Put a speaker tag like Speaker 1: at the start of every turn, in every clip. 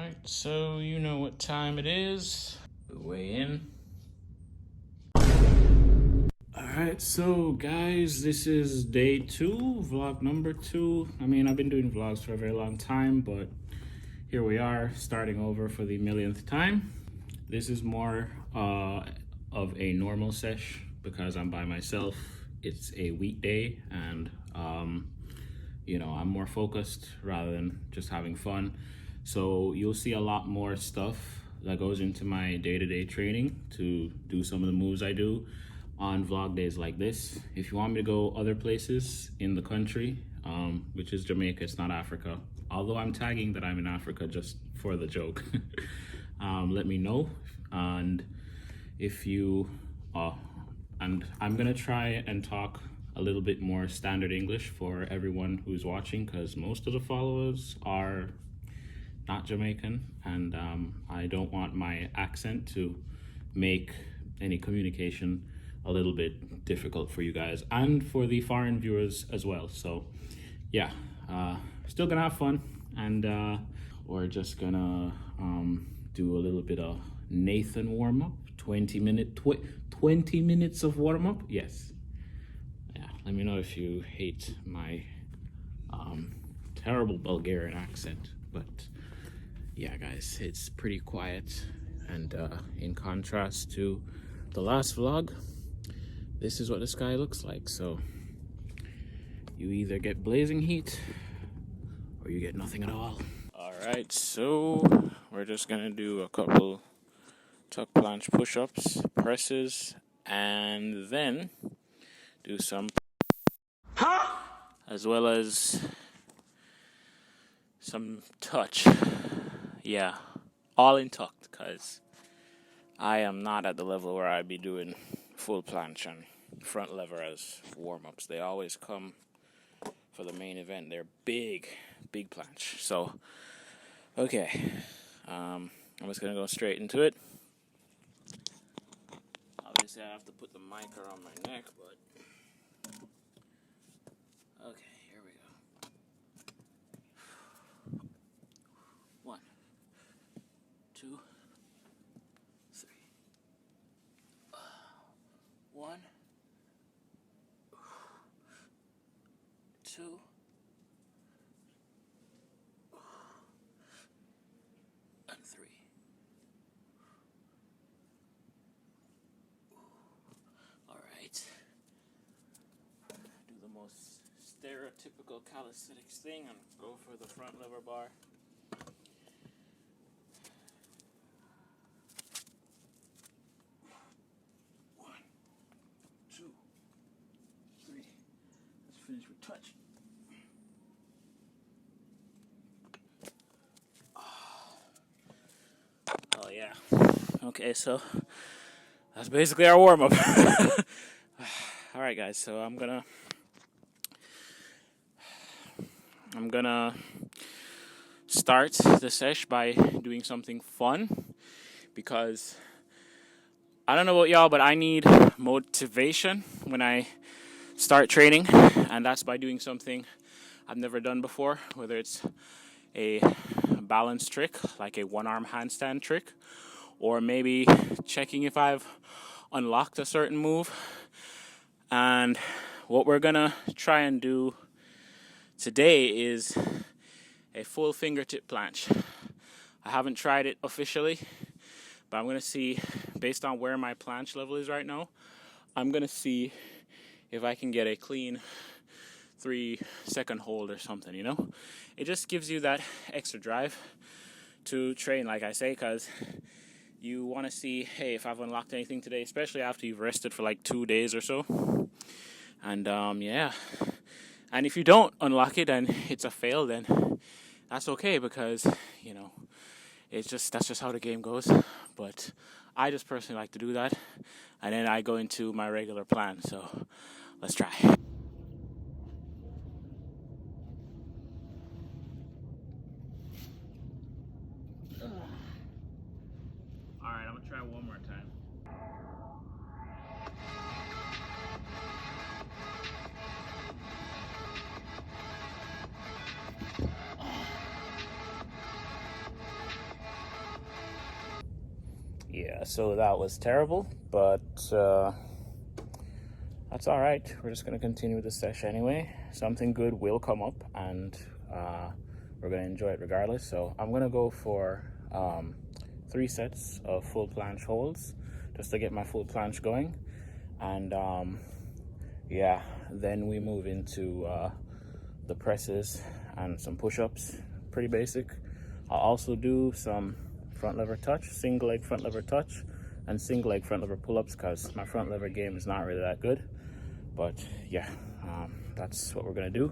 Speaker 1: Alright, so you know what time it is. Weigh in. Alright, so guys, this is day 2, vlog number 2. I mean, I've been doing vlogs for a very long time, but here we are, starting over for the millionth time. This is more of a normal sesh because I'm by myself. It's a weekday and you know, I'm more focused rather than just having fun. So you'll see a lot more stuff that goes into my day-to-day training to do some of the moves I do on vlog days like this. If you want me to go other places in the country, which is Jamaica, it's not Africa, although I'm tagging that I'm in Africa just for the joke, let me know. And if you and I'm gonna try and talk a little bit more standard English for everyone who's watching, because most of the followers are not Jamaican, and I don't want my accent to make any communication a little bit difficult for you guys and for the foreign viewers as well. So yeah, still gonna have fun, and we're just gonna do a little bit of Nathan warm-up, 20 minutes of warm-up. Yes. Yeah, let me know if you hate my terrible Bulgarian accent, but yeah guys, it's pretty quiet, and in contrast to the last vlog, this is what the sky looks like. So you either get blazing heat or you get nothing at all. All right, so we're just gonna do a couple tuck planche push-ups, presses, and then do some as well as some touch. Yeah, all in tucked, because I am not at the level where I'd be doing full planche and front lever as warm-ups. They always come for the main event. They're big planche. So okay, I'm just gonna go straight into it. Obviously I have to put the mic around my neck, but okay, here we go. 1, 2, 3. 1, 2, and 3. All right. Do the most stereotypical calisthenics thing and go for the front lever bar. Finish with touch. Oh yeah. Okay, so that's basically our warm-up. All right, guys. So I'm gonna start the sesh by doing something fun, because I don't know about y'all, but I need motivation when I start training, and that's by doing something I've never done before, whether it's a balance trick like a one-arm handstand trick, or maybe checking if I've unlocked a certain move. And what we're gonna try and do today is a full fingertip planche. I haven't tried it officially, but I'm gonna see, based on where my planche level is right now, I'm gonna see if I can get a clean 3-second hold or something, you know? It just gives you that extra drive to train, like I say, because you want to see, hey, if I've unlocked anything today, especially after you've rested for like 2 days or so. And yeah, and if you don't unlock it and it's a fail, then that's okay, because, you know, that's just how the game goes. But I just personally like to do that, and then I go into my regular plan. So let's try. All right, I'm gonna try one more time. Yeah, so that was terrible, but that's all right. We're just going to continue the session anyway. Something good will come up, and we're going to enjoy it regardless. So I'm going to go for 3 sets of full planche holds just to get my full planche going. And yeah, then we move into the presses and some push-ups, pretty basic. I'll also do some front lever touch, single leg front lever touch, and single leg front lever pull-ups because my front lever game is not really that good. But yeah, that's what we're gonna do.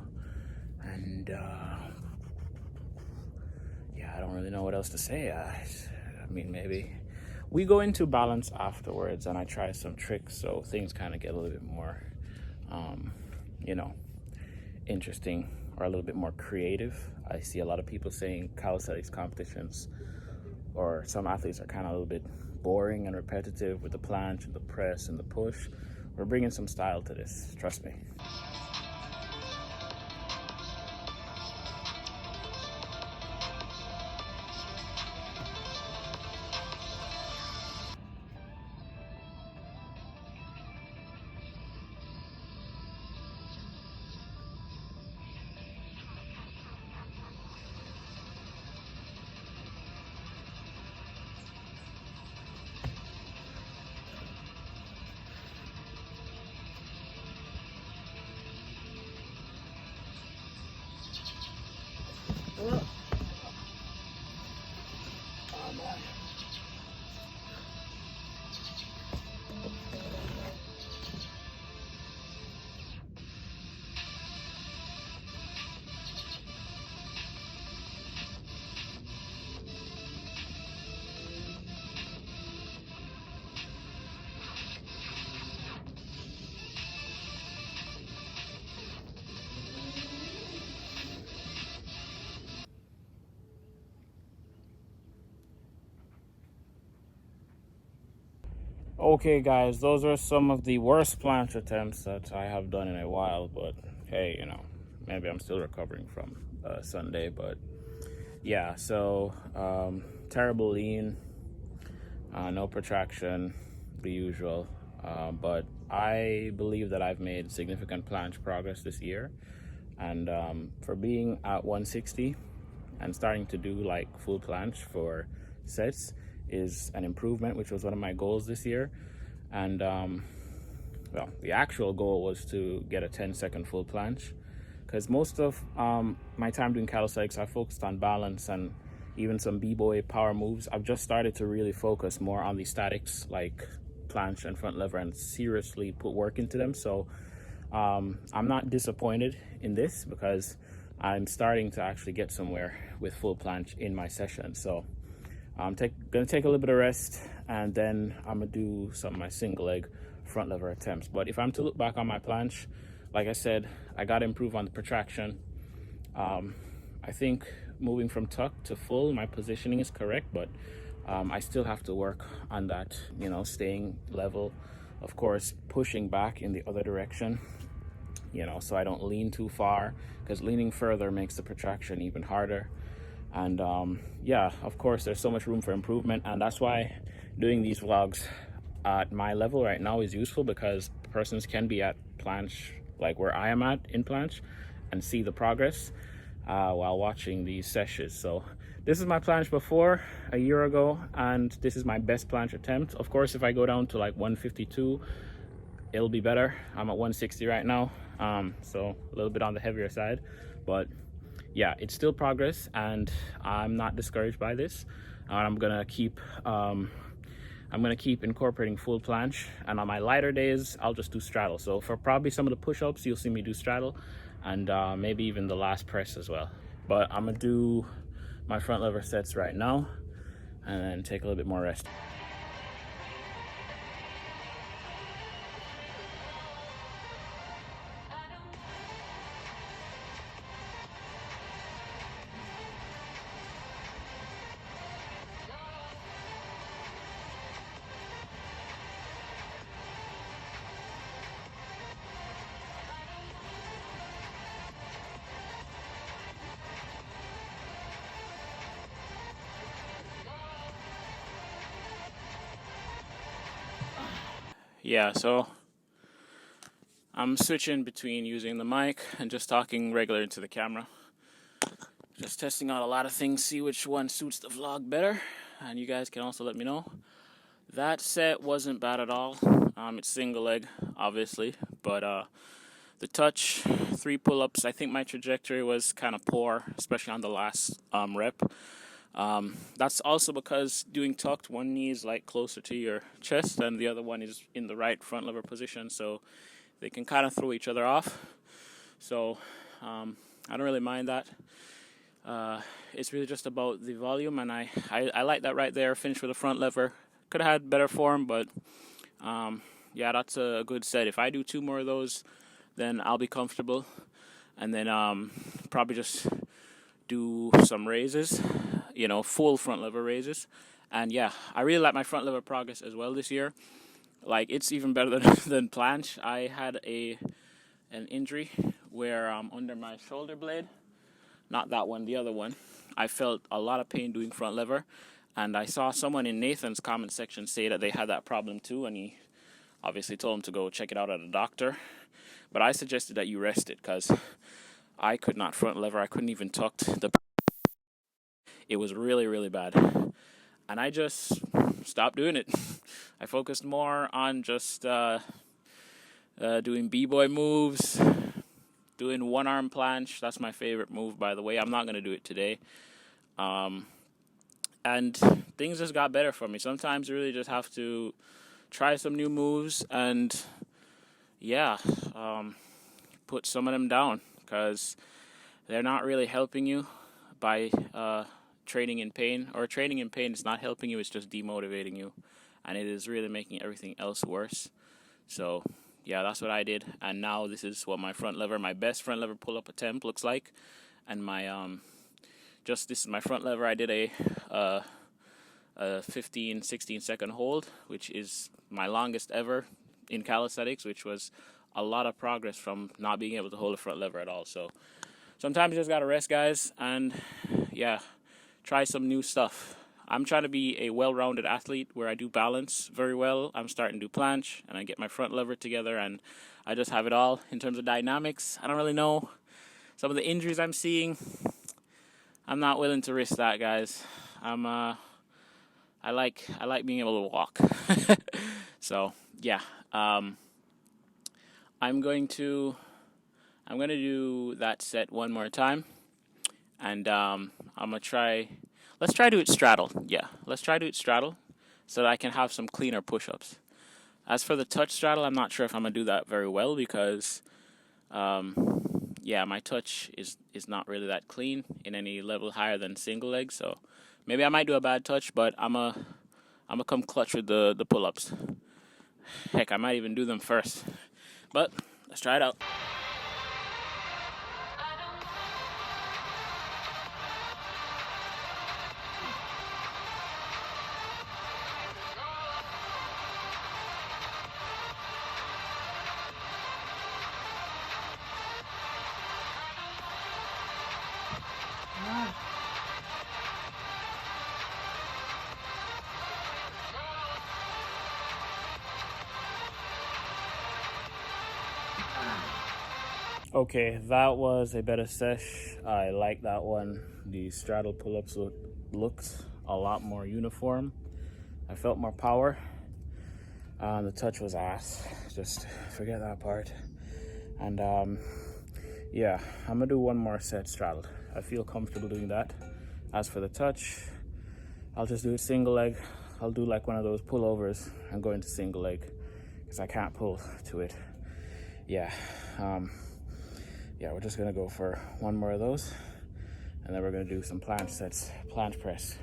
Speaker 1: And yeah, I don't really know what else to say. I mean, maybe we go into balance afterwards and I try some tricks so things kind of get a little bit more, you know, interesting or a little bit more creative. I see a lot of people saying calisthenics competitions or some athletes are kind of a little bit boring and repetitive with the planche and the press and the push. We're bringing some style to this, trust me. Okay guys, those are some of the worst planche attempts that I have done in a while, but hey, you know, maybe I'm still recovering from Sunday. But yeah, so terrible lean, no protraction, the usual, but I believe that I've made significant planche progress this year. And for being at 160 and starting to do like full planche for sets is an improvement, which was one of my goals this year. And well, the actual goal was to get a 10-second full planche, because most of my time doing calisthenics I focused on balance and even some b-boy power moves. I've just started to really focus more on the statics like planche and front lever and seriously put work into them. So I'm not disappointed in this because I'm starting to actually get somewhere with full planche in my session. So I'm gonna take a little bit of rest, and then I'm gonna do some of my single leg front lever attempts. But if I'm to look back on my planche, like I said, I gotta improve on the protraction. I think moving from tuck to full, my positioning is correct, but I still have to work on that, you know, staying level. Of course, pushing back in the other direction, you know, so I don't lean too far, because leaning further makes the protraction even harder. And yeah, of course, there's so much room for improvement, and that's why doing these vlogs at my level right now is useful, because persons can be at planche like where I am at in planche and see the progress while watching these sessions. So this is my planche before a year ago, and this is my best planche attempt. Of course, if I go down to like 152, it'll be better. I'm at 160 right now, so a little bit on the heavier side, but yeah, it's still progress, and I'm not discouraged by this. I'm gonna keep incorporating full planche, and on my lighter days I'll just do straddle. So for probably some of the push-ups you'll see me do straddle, and maybe even the last press as well. But I'm gonna do my front lever sets right now and then take a little bit more rest. Yeah, so I'm switching between using the mic and just talking regular into the camera. Just testing out a lot of things, see which one suits the vlog better, and you guys can also let me know. That set wasn't bad at all. It's single leg, obviously, but the touch, 3 pull-ups, I think my trajectory was kind of poor, especially on the last rep. That's also because doing tucked, one knee is like closer to your chest and the other one is in the right front lever position, so they can kind of throw each other off. So I don't really mind that. It's really just about the volume, and I like that right there. Finish with a front lever. Could have had better form, but yeah, that's a good set. If I do 2 more of those, then I'll be comfortable, and then probably just do some raises, full front lever raises. And yeah, I really like my front lever progress as well this year. Like, it's even better than planche. I had an injury where under my shoulder blade, not that one, the other one, I felt a lot of pain doing front lever, and I saw someone in Nathan's comment section say that they had that problem too, and he obviously told him to go check it out at a doctor. But I suggested that you rest it, because I could not front lever. I couldn't even tuck it was really, really bad. And I just stopped doing it. I focused more on just doing b-boy moves, doing one-arm planche. That's my favorite move, by the way. I'm not going to do it today. And things just got better for me. Sometimes you really just have to try some new moves and, yeah, put some of them down, because they're not really helping you by training in pain. Or training in pain is not helping you, it's just demotivating you. And it is really making everything else worse. So, yeah, that's what I did. And now this is what my best front lever pull-up attempt looks like. And my, this is my front lever. I did a 15, 16 second hold, which is my longest ever in calisthenics, which was a lot of progress from not being able to hold a front lever at all. So sometimes you just gotta rest, guys, and yeah, try some new stuff. I'm trying to be a well-rounded athlete where I do balance very well. I'm starting to do planche, and I get my front lever together, and I just have it all. In terms of dynamics, I don't really know. Some of the injuries I'm seeing, I'm not willing to risk that, guys. I like being able to walk. So yeah, I'm going to do that set one more time, and I'm gonna try. Let's try to do it straddle. Yeah, let's try to do it straddle, so that I can have some cleaner push-ups. As for the touch straddle, I'm not sure if I'm gonna do that very well, because yeah, my touch is not really that clean in any level higher than single leg. So maybe I might do a bad touch, but I'm gonna come clutch with the pull-ups. Heck, I might even do them first. But let's try it out. Okay, that was a better sesh. I like that one. The straddle pull-ups looked a lot more uniform. I felt more power. The touch was ass. Just forget that part. And yeah, I'm gonna do one more set straddled. I feel comfortable doing that. As for the touch, I'll just do it single leg. I'll do like one of those pullovers and go into single leg, because I can't pull to it. Yeah. Yeah, we're just gonna go for one more of those, and then we're gonna do some planche sets, planche press.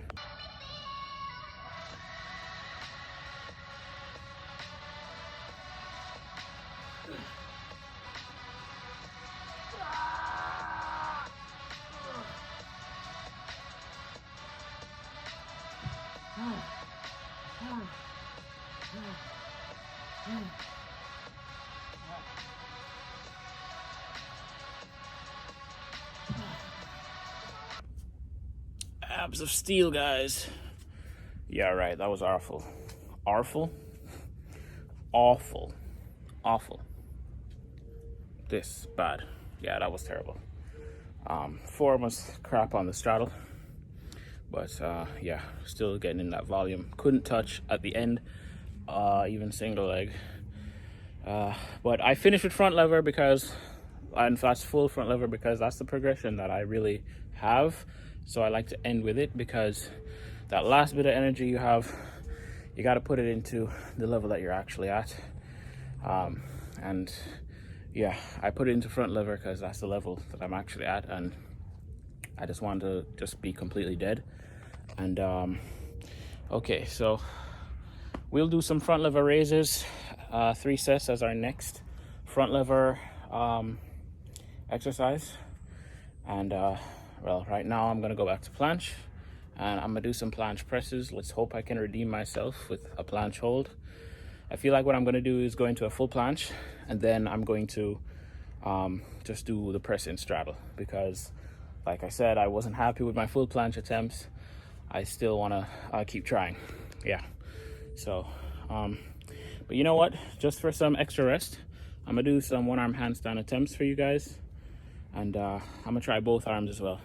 Speaker 1: Abs of steel, guys. Yeah, right, that was awful. Awful? awful, awful. This bad. Yeah, that was terrible. Form was crap on the straddle, but yeah, still getting in that volume. Couldn't touch at the end, even single leg. But I finished with front lever because, and that's full front lever because that's the progression that I really have. So I like to end with it because that last bit of energy you have, you got to put it into the level that you're actually at. And yeah, I put it into front lever because that's the level that I'm actually at, and I just want to just be completely dead. And okay, so we'll do some front lever raises, 3 sets as our next front lever exercise. And well, right now I'm gonna go back to planche, and I'm gonna do some planche presses. Let's hope I can redeem myself with a planche hold. I feel like what I'm gonna do is go into a full planche, and then I'm going to just do the press in straddle, because like I said, I wasn't happy with my full planche attempts. I still wanna keep trying. Yeah, so but you know what, just for some extra rest, I'm gonna do some one arm handstand attempts for you guys, and I'm gonna try both arms as well.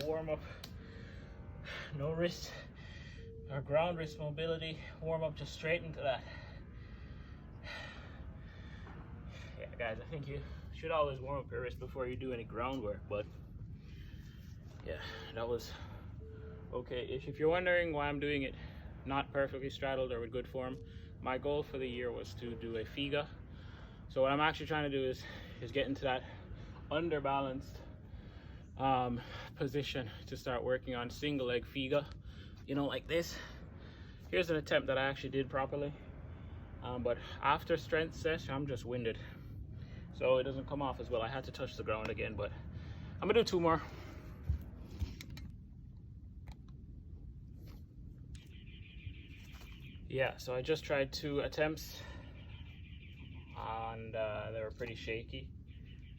Speaker 1: No warm up, no wrist or ground wrist mobility. Warm up just straight into that. Yeah, guys, I think you should always warm up your wrist before you do any groundwork, but yeah, that was okay. If you're wondering why I'm doing it not perfectly straddled or with good form, my goal for the year was to do a figa. So what I'm actually trying to do is get into that underbalanced position to start working on single leg figa, you know, like this. Here's an attempt that I actually did properly, but after strength session I'm just winded, so it doesn't come off as well. I had to touch the ground again, but I'm gonna do 2 more. Yeah, so I just tried 2 attempts, and they were pretty shaky.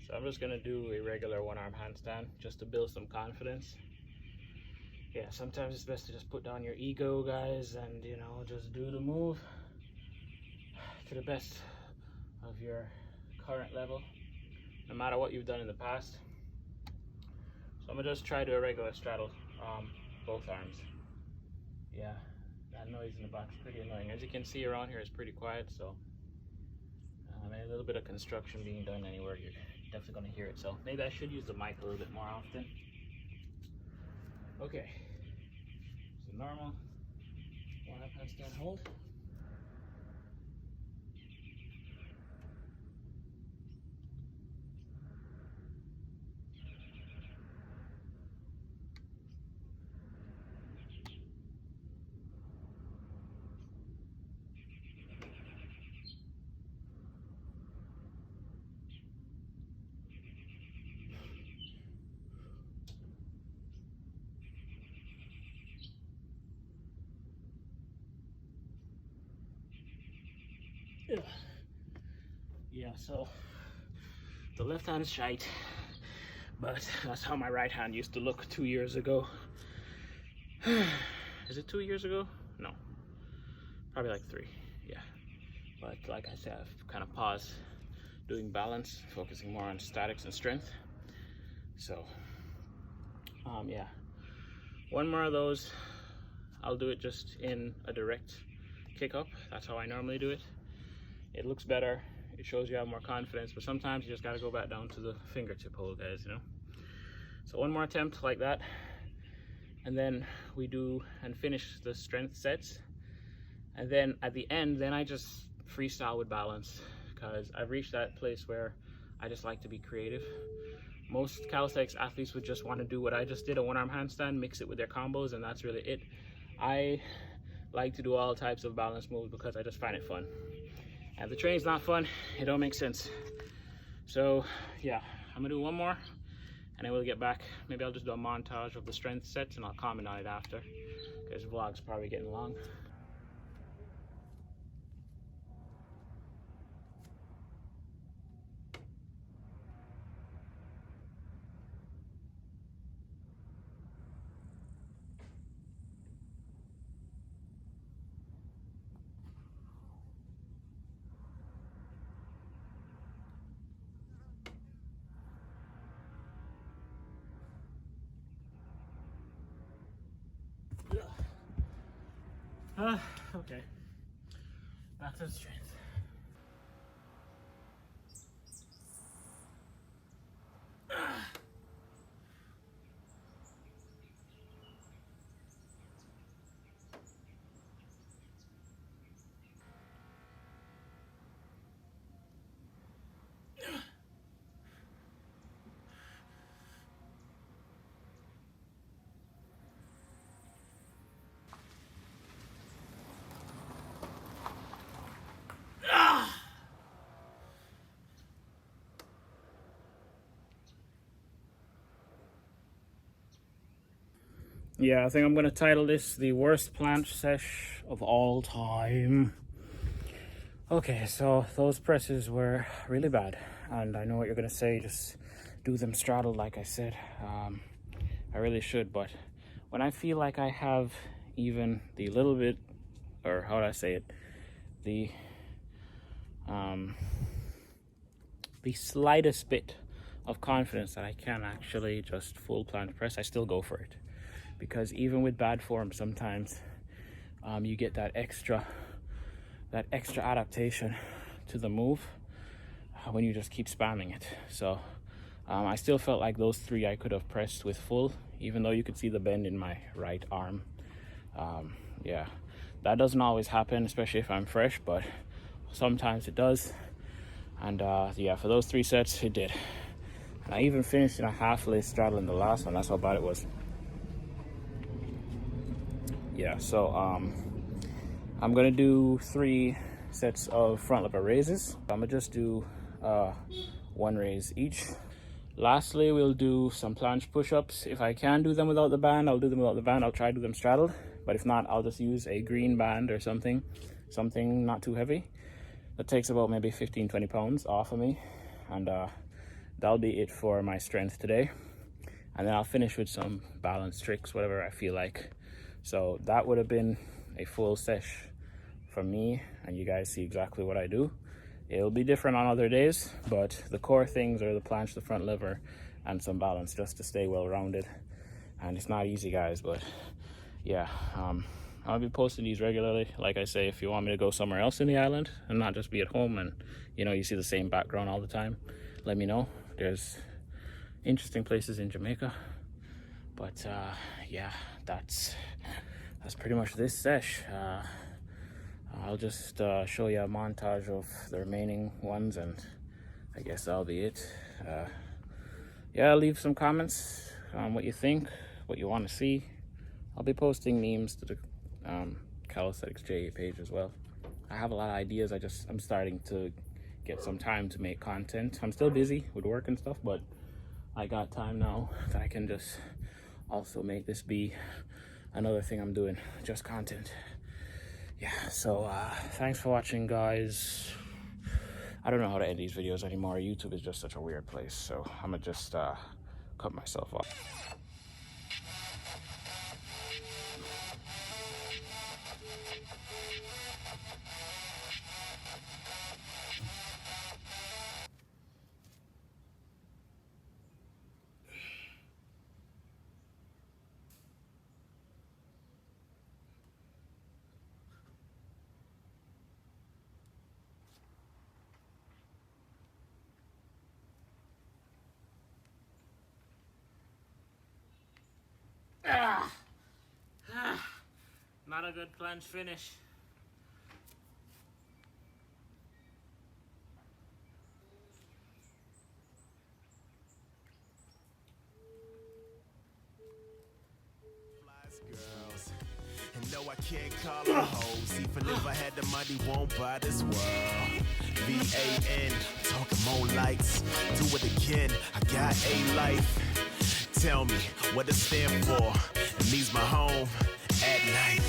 Speaker 1: So I'm just gonna do a regular one arm handstand just to build some confidence. Yeah, sometimes it's best to just put down your ego, guys, and you know, just do the move to the best of your current level, no matter what you've done in the past. So I'm gonna just try to do a regular straddle, both arms. Yeah, that noise in the back is pretty annoying. As you can see, around here is pretty quiet, so a little bit of construction being done anywhere, you're definitely going to hear it. So maybe I should use the mic a little bit more often. Okay, so normal one up handstand hold. Yeah, so the left hand is shite, but that's how my right hand used to look 2 years ago. Is it 2 years ago? No, probably like 3. Yeah, but like I said, I've kind of paused doing balance, focusing more on statics and strength. So yeah, 1 more of those. I'll do it just in a direct kick up. That's how I normally do it. It looks better, it shows you have more confidence, but sometimes you just got to go back down to the fingertip hold, guys, you know. So 1 more attempt like that, and then we do and finish the strength sets, and then at the end, then I just freestyle with balance, because I've reached that place where I just like to be creative. Most calisthenics athletes would just want to do what I just did, a one-arm handstand, mix it with their combos, and that's really it. I like to do all types of balance moves because I just find it fun. And if the training's not fun, it don't make sense. So yeah, I'm gonna do one more and then we'll get back. Maybe I'll just do a montage of the strength sets and I'll comment on it after, because the vlog's probably getting long. Okay, back to the strength. Yeah, I think I'm gonna title this the worst planche sesh of all time. Okay, so those presses were really bad, and I know what you're gonna say, just do them straddled like I said. I really should, but when I feel like I have even the little bit, or how would I say it, the slightest bit of confidence that I can actually just full planche press, I still go for it. Because even with bad form, sometimes you get that extra adaptation to the move when you just keep spamming it. So I still felt like those three I could have pressed with full, even though you could see the bend in my right arm. Yeah, that doesn't always happen, especially if I'm fresh, but sometimes it does. And yeah, for those 3 sets, it did. And I even finished in a half-lay straddle in the last one. That's how bad it was. Yeah, so I'm gonna do 3 sets of front lever raises. I'm gonna just do 1 raise each. Lastly, we'll do some planche push-ups. If I can do them without the band, I'll do them without the band. I'll try to do them straddled, but if not, I'll just use a green band or something not too heavy. That takes about maybe 15-20 pounds off of me, and that'll be it for my strength today. And then I'll finish with some balance tricks, whatever I feel like. So that would have been a full sesh for me, and you guys see exactly what I do. It'll be different on other days, but the core things are the planche, the front lever, and some balance just to stay well-rounded. And it's not easy, guys, but yeah, I'll be posting these regularly. Like I say, if you want me to go somewhere else in the island and not just be at home and you see the same background all the time, let me know. There's interesting places in Jamaica. But yeah, that's pretty much this sesh. I'll just show you a montage of the remaining ones, and I guess that'll be it. Yeah, leave some comments on what you think, what you want to see. I'll be posting memes to the Calisthenics JA page as well. I have a lot of ideas. I'm starting to get some time to make content. I'm still busy with work and stuff, but I got time now that I can just also make this be another thing I'm doing, just content. Yeah, so thanks for watching, guys. I don't know how to end these videos anymore. YouTube is just such a weird place, so I'm gonna just cut myself off. Not a good planche finish.
Speaker 2: can't call them hoes. Even if I had the money, won't buy this world. VAN, talking more lights. Do it again, I got a life. Tell me what it stand for. It means my home at night.